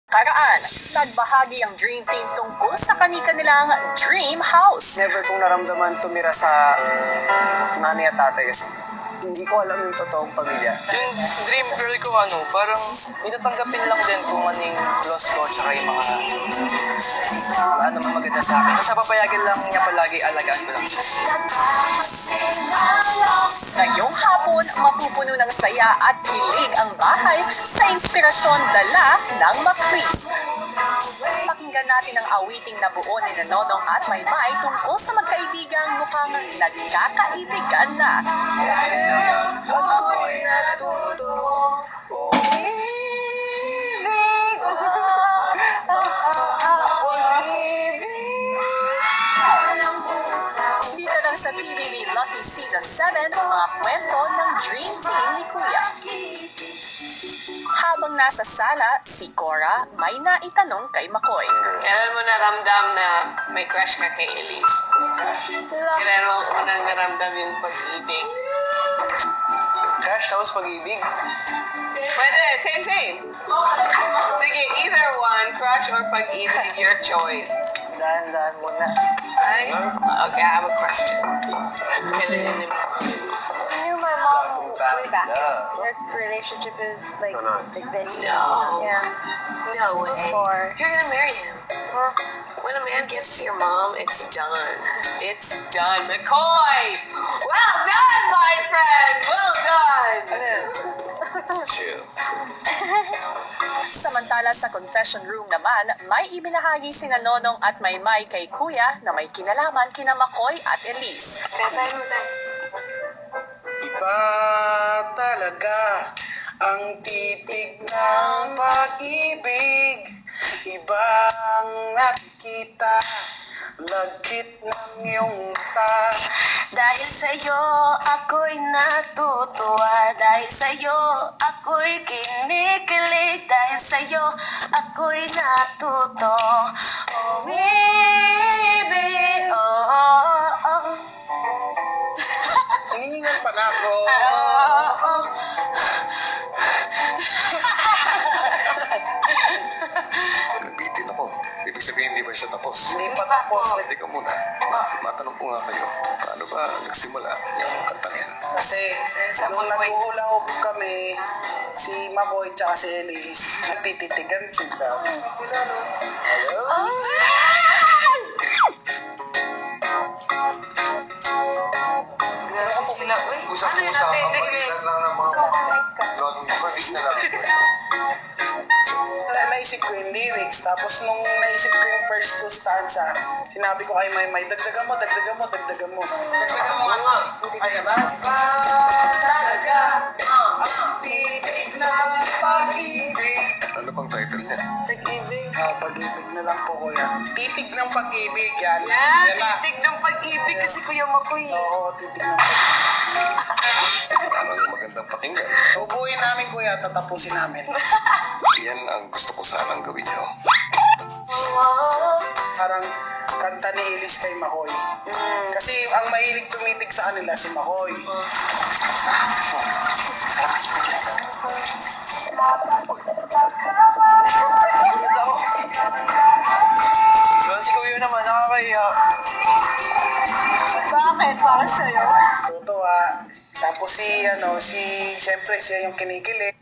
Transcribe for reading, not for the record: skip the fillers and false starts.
Karaan, nagbahagi ang Dream Team tungkol sa kani-kanilang Dream House. Never kong naramdaman tumira sa nanay at tatay kasi hindi ko alam yung totoong pamilya. Yung dream girl ko, parang itatanggapin lang din kung anong loss ko tsaka yung mga naman maganda sa akin. Basta papayagan lang niya palagi, alagaan ko lang siya. Ngayong hapon, mapupuno ng saya at kilig ang bahay sa inspirasyon dala ng McQueen. Pakinggan natin ang awiting na buo ni Nonong at Maymay tungkol sa magkaibigang mukhang nagkakaibigan na. Ako'y natuto, umibig, Dito lang sa TVB Lucky Season 7, mga kwento ng Dream Team ni Kuya. Habang nasa sala, si Cora may naitanong kay McCoy. Kailan mo naramdam na may crush ka kay Elise? Kailan mo unang naramdam yung pag-ibig? Crush, tapos pag-ibig. Pwede, same. Sige, either one, crush or pag-ibig, your choice. Dahan-dahan muna. Ay? Okay, I have a question. Kailan yun yung... I knew my mom way back. Their relationship is like this. No. Yeah. No way. Before. You're gonna marry him. When a man gets to your mom, it's done. It's done. McCoy! Well done, my friend! Well done! Chill. Samantala sa confession room naman, may ibinahagi sina Nonong at Maymay kay Kuya na may kinalaman kina McCoy at Elise. Kasahin mo tayo. iba talaga ang titig ng pag-ibig. Iba ang nakikita, lagkit ng iyong mata. Dahil sa'yo, ako'y natutuwa. Dahil sa'yo, ako'y kinikilig. Dahil sa'yo, ako'y natuto. Umibig, oh. Hiningal pa na ako. Nabitin ako. Ibig sabihin, hindi ba siya tapos? Hindi pa tapos. Teka muna. Matanong ko nga kayo. Paano ba nagsimula yung kantang yan? Kasi nung nag-uulahog kami, si Makoy tsaka si Elise, nagtititigan sila. Sila, uy. Ano yun Usap-usap natin? ang magitan lang ng mga lolong iba. Na lang. Naisip ko yung lyrics, tapos nung naisip ko yung first two stanza, sinabi ko kay Maymay, dagdagan mo. Teka mo nga. Ay, diba? Talaga, ang titig ng pag-ibig. Ano bang title niya? Pag-ibig? Pag-ibig na lang po, kuya. Titig ng pag-ibig, yan. Yan, Yan na. titig ng pag-ibig kasi Kuya Makoy. Oo, titig ng pag-ibig. Ano yung magandang pakinggan? Ubuhin namin, kuya, tatapusin namin. Yan ang gusto ko sanang gawin niyo. Parang kanta ni Elise kay Makoy. Kasi ang mahilig tumitig sa kanila si Makoy. Si Kuya naman, nakakahiya. Bakit? Para sa'yo? Totoo. Tapos siyempre siya yung kinikilig.